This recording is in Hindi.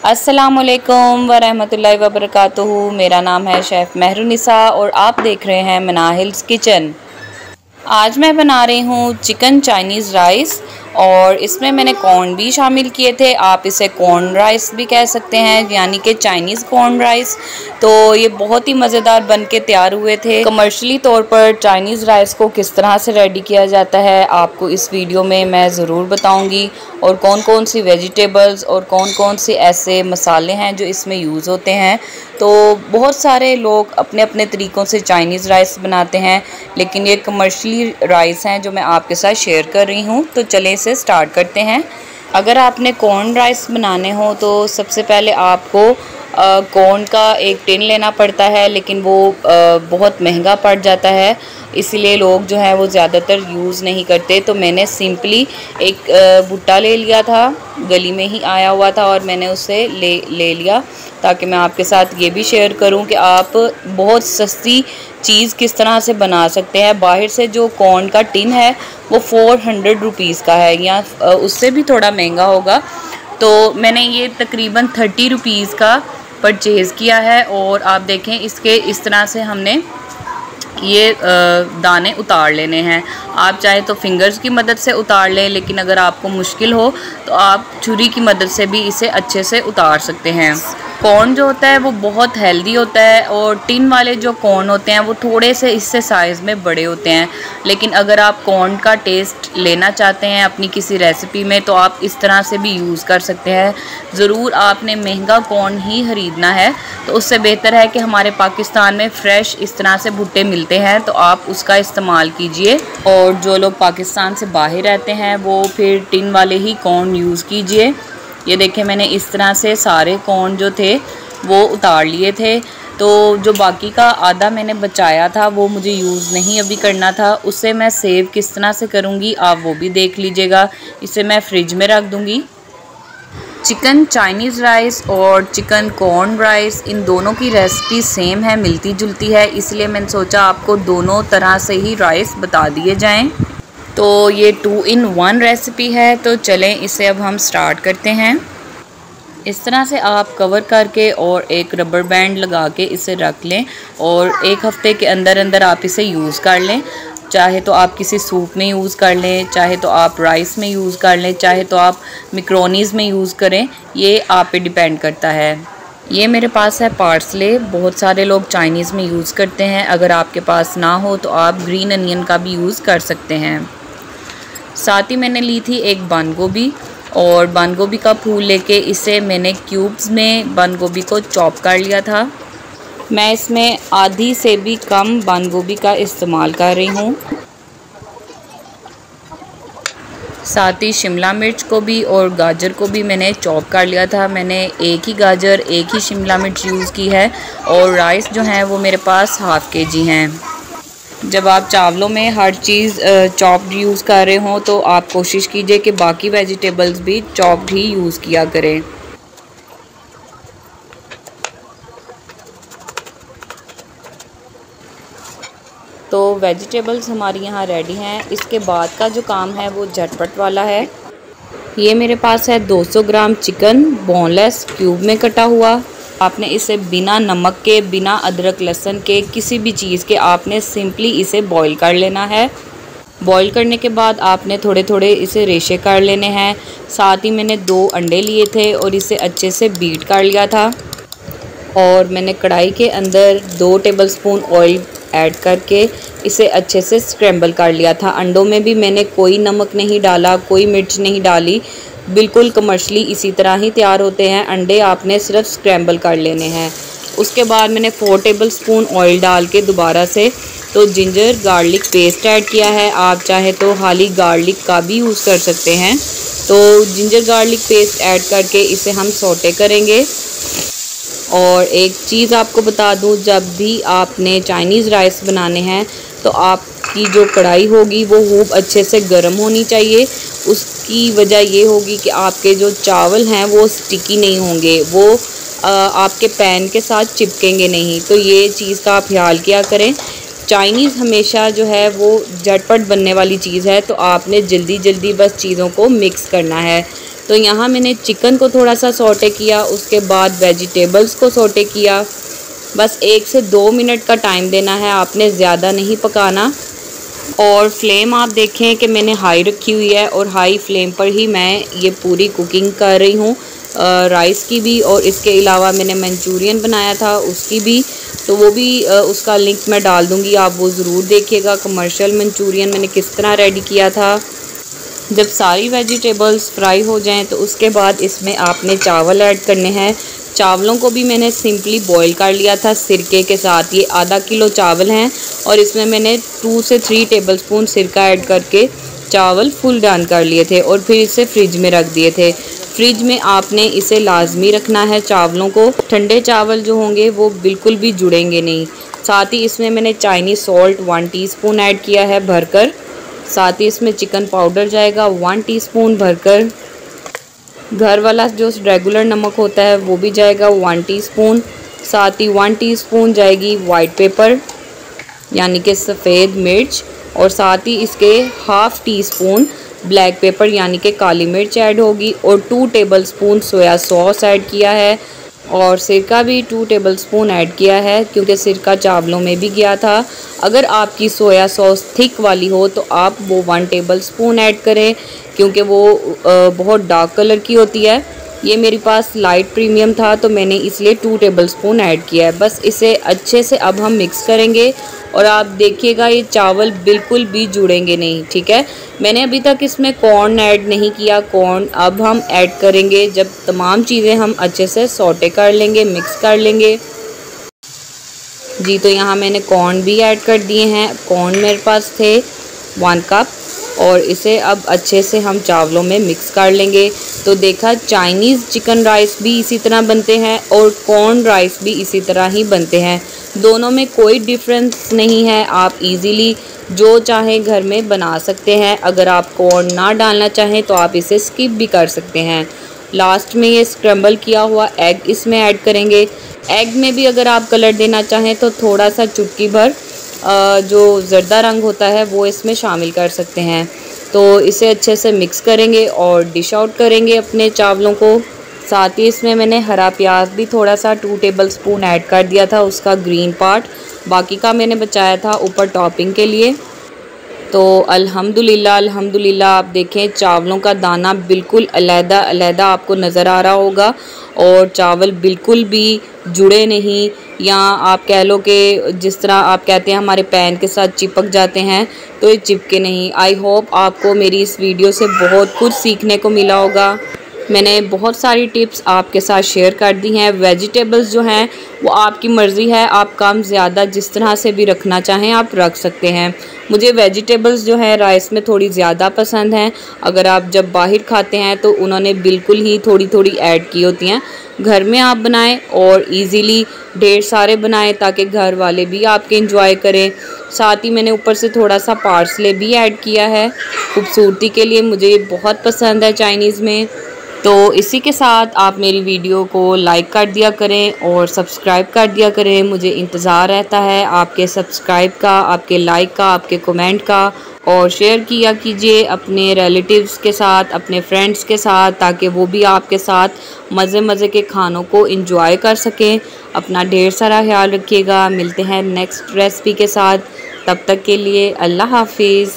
अस्सलामुअलैकुम वरहमतुल्लाहि वबरकातुहू। मेरा नाम है शेफ़ मेहरुनिसा और आप देख रहे हैं मनाहिल्स किचन। आज मैं बना रही हूँ चिकन चाइनीज़ राइस और इसमें मैंने कॉर्न भी शामिल किए थे। आप इसे कॉर्न राइस भी कह सकते हैं, यानी कि चाइनीज़ कॉर्न राइस। तो ये बहुत ही मज़ेदार बन के तैयार हुए थे। कमर्शियली तौर पर चाइनीज़ राइस को किस तरह से रेडी किया जाता है आपको इस वीडियो में मैं ज़रूर बताऊंगी, और कौन कौन सी वेजिटेबल्स और कौन कौन से ऐसे मसाले हैं जो इसमें यूज़ होते हैं। तो बहुत सारे लोग अपने अपने तरीक़ों से चाइनीज़ राइस बनाते हैं, लेकिन ये कमर्शियली राइस हैं जो मैं आपके साथ शेयर कर रही हूँ। तो चलें इसे स्टार्ट करते हैं। अगर आपने कॉर्न राइस बनाने हो तो सबसे पहले आपको कॉर्न का एक टिन लेना पड़ता है, लेकिन वो बहुत महंगा पड़ जाता है, इसलिए लोग जो है वो ज़्यादातर यूज़ नहीं करते। तो मैंने सिंपली एक भुट्टा ले लिया था, गली में ही आया हुआ था, और मैंने उसे ले लिया ताकि मैं आपके साथ ये भी शेयर करूं कि आप बहुत सस्ती चीज़ किस तरह से बना सकते हैं। बाहर से जो कॉर्न का टिन है वो 400 रुपीज़ का है, या उससे भी थोड़ा महंगा होगा। तो मैंने ये तकरीबन 30 रुपीज़ का परचेज़ किया है, और आप देखें इसके इस तरह से हमने ये दाने उतार लेने हैं। आप चाहे तो फिंगर्स की मदद से उतार लें, लेकिन अगर आपको मुश्किल हो तो आप छुरी की मदद से भी इसे अच्छे से उतार सकते हैं। कॉर्न जो होता है वो बहुत हेल्दी होता है, और टिन वाले जो कॉर्न होते हैं वो थोड़े से इससे साइज़ में बड़े होते हैं। लेकिन अगर आप कॉर्न का टेस्ट लेना चाहते हैं अपनी किसी रेसिपी में तो आप इस तरह से भी यूज़ कर सकते हैं। ज़रूर आपने महंगा कॉर्न ही ख़रीदना है, तो उससे बेहतर है कि हमारे पाकिस्तान में फ़्रेश इस तरह से भुट्टे मिलते हैं, तो आप उसका इस्तेमाल कीजिए। और जो लोग पाकिस्तान से बाहर रहते हैं वो फिर टिन वाले ही कॉर्न यूज़ कीजिए। ये देखें मैंने इस तरह से सारे कॉर्न जो थे वो उतार लिए थे। तो जो बाकी का आधा मैंने बचाया था वो मुझे यूज़ नहीं अभी करना था, उससे मैं सेव किस तरह से करूँगी आप वो भी देख लीजिएगा। इसे मैं फ्रिज में रख दूँगी। चिकन चाइनीज़ राइस और चिकन कॉर्न राइस, इन दोनों की रेसिपी सेम है, मिलती जुलती है, इसलिए मैंने सोचा आपको दोनों तरह से ही राइस बता दिए जाएं। तो ये 2 in 1 रेसिपी है। तो चलें इसे अब हम स्टार्ट करते हैं। इस तरह से आप कवर करके और एक रबर बैंड लगा के इसे रख लें, और 1 हफ़्ते के अंदर अंदर आप इसे यूज़ कर लें। चाहे तो आप किसी सूप में यूज़ कर लें, चाहे तो आप राइस में यूज़ कर लें, चाहे तो आप मैक्रोनीज़ में यूज़ करें, ये आप पे डिपेंड करता है। ये मेरे पास है पार्सले, बहुत सारे लोग चाइनीज़ में यूज़ करते हैं। अगर आपके पास ना हो तो आप ग्रीन अनियन का भी यूज़ कर सकते हैं। साथ ही मैंने ली थी एक बंद गोभी, और बंद गोभी का फूल लेके इसे मैंने क्यूब्स में बंद गोभी को चॉप कर लिया था। मैं इसमें आधी से भी कम बंद गोभी का इस्तेमाल कर रही हूँ। साथ ही शिमला मिर्च को भी और गाजर को भी मैंने चॉप कर लिया था। मैंने एक ही गाजर एक ही शिमला मिर्च यूज़ की है, और राइस जो हैं वो मेरे पास ½ kg हैं। जब आप चावलों में हर चीज़ चॉप्ड यूज़ कर रहे हों तो आप कोशिश कीजिए कि बाकी वेजिटेबल्स भी चॉप्ड ही यूज़ किया करें। तो वेजिटेबल्स हमारी यहाँ रेडी हैं। इसके बाद का जो काम है वो झटपट वाला है। ये मेरे पास है 200 ग्राम चिकन, बोनलेस, क्यूब में कटा हुआ। आपने इसे बिना नमक के, बिना अदरक लहसुन के, किसी भी चीज़ के आपने सिंपली इसे बॉईल कर लेना है। बॉईल करने के बाद आपने थोड़े थोड़े इसे रेशे कर लेने हैं। साथ ही मैंने 2 अंडे लिए थे और इसे अच्छे से बीट कर लिया था, और मैंने कढ़ाई के अंदर 2 टेबलस्पून ऑयल ऐड करके इसे अच्छे से स्क्रैम्बल कर लिया था। अंडों में भी मैंने कोई नमक नहीं डाला, कोई मिर्च नहीं डाली, बिल्कुल कमर्शियली इसी तरह ही तैयार होते हैं। अंडे आपने सिर्फ स्क्रैम्बल कर लेने हैं। उसके बाद मैंने 4 टेबलस्पून ऑयल डाल के दोबारा से तो जिंजर गार्लिक पेस्ट ऐड किया है। आप चाहे तो खाली गार्लिक का भी यूज़ कर सकते हैं। तो जिंजर गार्लिक पेस्ट ऐड करके इसे हम सौटे करेंगे। और एक चीज़ आपको बता दूं, जब भी आपने चाइनीज़ राइस बनाने हैं तो आपकी जो कढ़ाई होगी वो खूब अच्छे से गर्म होनी चाहिए। उसकी वजह ये होगी कि आपके जो चावल हैं वो स्टिकी नहीं होंगे, वो आपके पैन के साथ चिपकेंगे नहीं। तो ये चीज़ का आप ख्याल किया करें। चाइनीज़ हमेशा जो है वो झटपट बनने वाली चीज़ है, तो आपने जल्दी जल्दी बस चीज़ों को मिक्स करना है। तो यहाँ मैंने चिकन को थोड़ा सा सौटे किया, उसके बाद वेजिटेबल्स को सौटे किया। बस 1 से 2 मिनट का टाइम देना है, आपने ज़्यादा नहीं पकाना। और फ्लेम आप देखें कि मैंने हाई रखी हुई है और हाई फ्लेम पर ही मैं ये पूरी कुकिंग कर रही हूँ, राइस की भी और इसके अलावा मैंने मंचूरियन बनाया था उसकी भी, तो वो भी उसका लिंक मैं डाल दूँगी, आप वो ज़रूर देखिएगा। कमर्शियल मंचूरियन मैंने किस तरह रेडी किया था। जब सारी वेजिटेबल्स फ्राई हो जाएं तो उसके बाद इसमें आपने चावल ऐड करने हैं। चावलों को भी मैंने सिंपली बॉईल कर लिया था सिरके के साथ। ये आधा किलो चावल हैं और इसमें मैंने 2 से 3 टेबलस्पून सिरका ऐड करके चावल फुल डन कर लिए थे और फिर इसे फ्रिज में रख दिए थे। फ्रिज में आपने इसे लाजमी रखना है चावलों को, ठंडे चावल जो होंगे वो बिल्कुल भी जुड़ेंगे नहीं। साथ ही इसमें मैंने चाइनीज़ सॉल्ट 1 टीस्पून ऐड किया है भरकर। साथ ही इसमें चिकन पाउडर जाएगा 1 टीस्पून भरकर। घर वाला जो रेगुलर नमक होता है वो भी जाएगा 1 टीस्पून। साथ ही 1 टीस्पून जाएगी वाइट पेपर यानी कि सफ़ेद मिर्च, और साथ ही इसके हाफ़ टीस्पून ब्लैक पेपर यानी कि काली मिर्च ऐड होगी, और 2 टेबलस्पून सोया सॉस ऐड किया है, और सिरका भी 2 टेबलस्पून ऐड किया है क्योंकि सिरका चावलों में भी गया था। अगर आपकी सोया सॉस थिक वाली हो तो आप वो 1 टेबलस्पून ऐड करें क्योंकि वो बहुत डार्क कलर की होती है। ये मेरे पास लाइट प्रीमियम था तो मैंने इसलिए 2 टेबलस्पून ऐड किया है। बस इसे अच्छे से अब हम मिक्स करेंगे और आप देखिएगा ये चावल बिल्कुल भी जुड़ेंगे नहीं, ठीक है। मैंने अभी तक इसमें कॉर्न ऐड नहीं किया, कॉर्न अब हम ऐड करेंगे जब तमाम चीज़ें हम अच्छे से सौटे कर लेंगे, मिक्स कर लेंगे जी। तो यहाँ मैंने कॉर्न भी ऐड कर दिए हैं। कॉर्न मेरे पास थे 1 कप, और इसे अब अच्छे से हम चावलों में मिक्स कर लेंगे। तो देखा, चाइनीज़ चिकन राइस भी इसी तरह बनते हैं और कॉर्न राइस भी इसी तरह ही बनते हैं। दोनों में कोई डिफरेंस नहीं है, आप इजीली जो चाहें घर में बना सकते हैं। अगर आप कॉर्न ना डालना चाहें तो आप इसे स्किप भी कर सकते हैं। लास्ट में ये स्क्रम्बल किया हुआ एग इसमें ऐड करेंगे। एग में भी अगर आप कलर देना चाहें तो थोड़ा सा चुटकी भर जो ज़र्दा रंग होता है वो इसमें शामिल कर सकते हैं। तो इसे अच्छे से मिक्स करेंगे और डिश आउट करेंगे अपने चावलों को। साथ ही इसमें मैंने हरा प्याज भी थोड़ा सा 2 टेबलस्पून ऐड कर दिया था, उसका ग्रीन पार्ट, बाकी का मैंने बचाया था ऊपर टॉपिंग के लिए। तो अल्हम्दुलिल्लाह अल्हम्दुलिल्लाह आप देखें चावलों का दाना बिल्कुल अलहदा अलहदा आपको नज़र आ रहा होगा और चावल बिल्कुल भी जुड़े नहीं, या आप कह लो कि जिस तरह आप कहते हैं हमारे पैन के साथ चिपक जाते हैं, तो ये चिपके नहीं। आई होप आपको मेरी इस वीडियो से बहुत कुछ सीखने को मिला होगा। मैंने बहुत सारी टिप्स आपके साथ शेयर कर दी हैं। वेजिटेबल्स जो हैं वो आपकी मर्ज़ी है, आप कम ज़्यादा जिस तरह से भी रखना चाहें आप रख सकते हैं। मुझे वेजिटेबल्स जो है राइस में थोड़ी ज़्यादा पसंद हैं। अगर आप जब बाहर खाते हैं तो उन्होंने बिल्कुल ही थोड़ी थोड़ी ऐड की होती हैं। घर में आप बनाएं और इजीली ढेर सारे बनाएं ताकि घर वाले भी आपके एंजॉय करें। साथ ही मैंने ऊपर से थोड़ा सा पार्सले भी ऐड किया है खूबसूरती के लिए, मुझे ये बहुत पसंद है चाइनीज़ में। तो इसी के साथ आप मेरी वीडियो को लाइक कर दिया करें और सब्सक्राइब कर दिया करें। मुझे इंतज़ार रहता है आपके सब्सक्राइब का, आपके लाइक का, आपके कमेंट का, और शेयर किया कीजिए अपने रिलेटिव्स के साथ, अपने फ्रेंड्स के साथ, ताकि वो भी आपके साथ मज़े मज़े के खानों को एंजॉय कर सकें। अपना ढेर सारा ख्याल रखिएगा। मिलते हैं नेक्स्ट रेसिपी के साथ, तब तक के लिए अल्लाह हाफिज़।